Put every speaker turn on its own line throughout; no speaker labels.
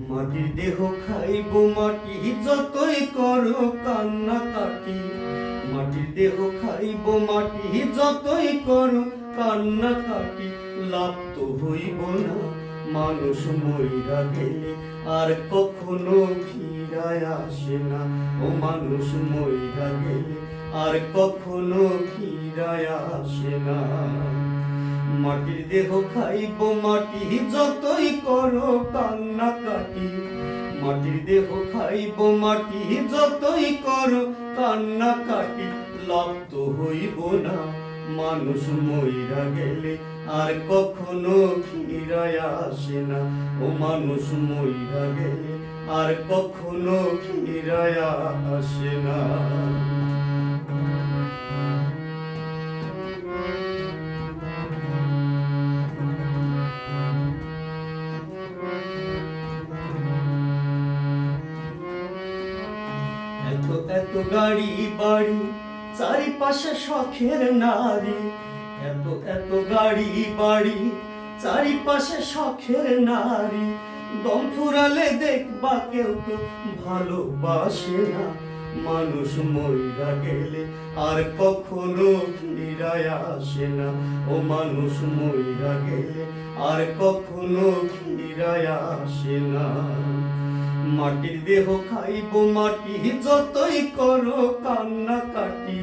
মাটির দেহ খাইব মাটি যতই করো কান্নাকাটি। মাটির দেহ খাইব মাটি যতই করো কান্নাকাটি। লাভ তো হইব না মানুষ মইরা গেলে, আর কখনো ফিরায় আসে না। ও মানুষ মইরা গেলে আর কখনো ফিরায় আসে না। মাটির দেহ খাইব মাটি যতই করো কান্নাকাটি। মাটির দেহ খাইব মাটি যতই করো কান্নাকাটি। লাভ তো হইব না মানুষ মইরা গেলে, আর কখনো ফিরায় আসে না। ও মানুষ মইরা গেলে আর কখনো ফিরায় আসে না। এত এত গাড়ি বাড়ি চারিপাশে শখের নারী। এত এত গাড়ি বাড়ি চারিপাশে শখের নারী। দম ফুরালে দেখবা কেউ তো ভালোবাসে না। মানুষ মইরা গেলে আর কখনো ফিরায় আসে না। ও মানুষ মইরা গেলে আর কখনো ফিরায় আসে না। মাটির দেহ খাইব মাটি যতই করো কান্নাকাটি।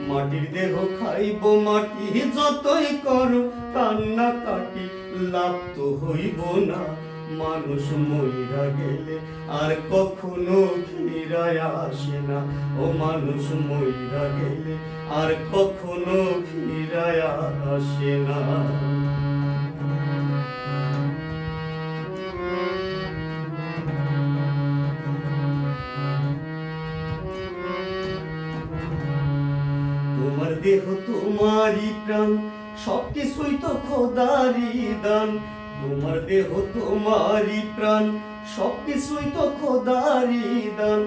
মাটির দেহ খাইব মাটি যতই করো কান্নাকাটি। লাভ তো হইব না মানুষ মইরা গেলে আর কখনো ফিরায় আসে না। ও মানুষ মইরা গেলে আর কখনো ফিরায় আসে না। তোমার দেহ তোমারই প্রাণ, সবকিছুই তো খোদারই দান। তোমার দেহ তোমারই প্রাণ, সবকিছুই তো খোদারই দান।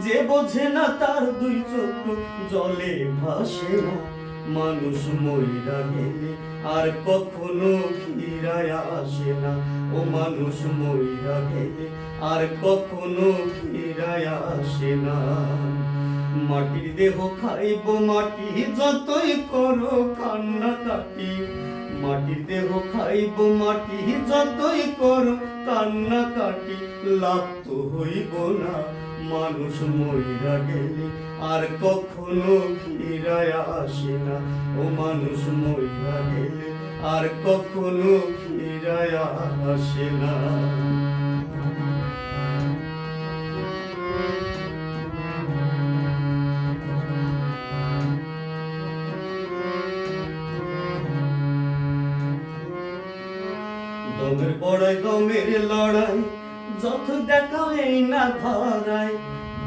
যে বোঝে না তার দুই চোখ জলে ভাসে না। মানুষ মইরা গেলে আর কখনো ফিরায় আসে না। ও মানুষ মইরা গেলে আর কখনো ফিরায় আসে না। মাটির দেহ খাইব মাটি যতই করো কান্নাকাটি। মাটির দেহ খাইব মাটি যতই করো কান্নাকাটি। লাভ তো হইব না মানুষ মইরা গেলে আর কখনো ফিরায় আসে না। ও মানুষ মইরা গেলে আর কখনো ফিরায় আসে না। দমের পড়ায় দমের লড়াই যত দেখাও এই না ধরাই।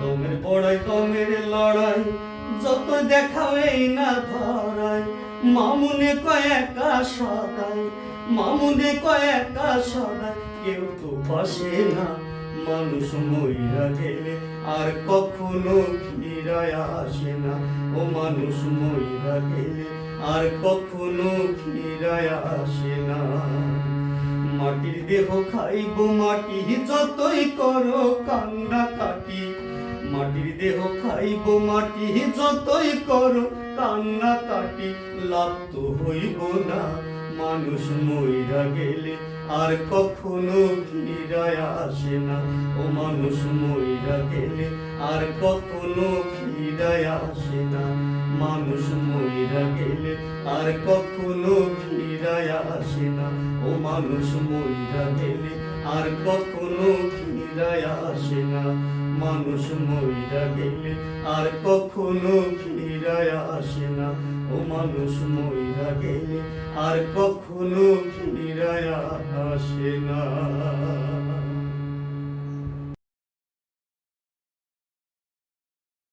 দমের পড়ায় দমের লড়াই যত দেখাও এই না ধরাই। মামুনে কয় একা সদাই, মামুনে কয় একা সদাই। কেউ তো পাশে না মানুষ মইরা গেলে আর কখনো ফিরায় আসে না। ও মানুষ মইরা গেলে আর কখনো ফিরায় আসে না। মাটির দেহ খাইব মাটি যতই করো কান্নাকাটি। মাটির দেহ খাইব মাটি যতই করো কান্নাকাটি। লাভ তো হইব না মানুষ মইরা গেলে আর কখনো ফিরায় আসে না। ও মানুষ মইরা গেলে আর কখনো ফিরায় আসে না। মানুষ মইরা গেলে আর কখনো ফিরায় আসে না। ও মানুষ মইরা গেলে আর কখনো ফিরায় আসে না। মানুষ মইরা গেলে আর কখনো ফিরায় আসে না। ও মানুষ মইরা গেলে আর কখনো ফিরায় আসে না।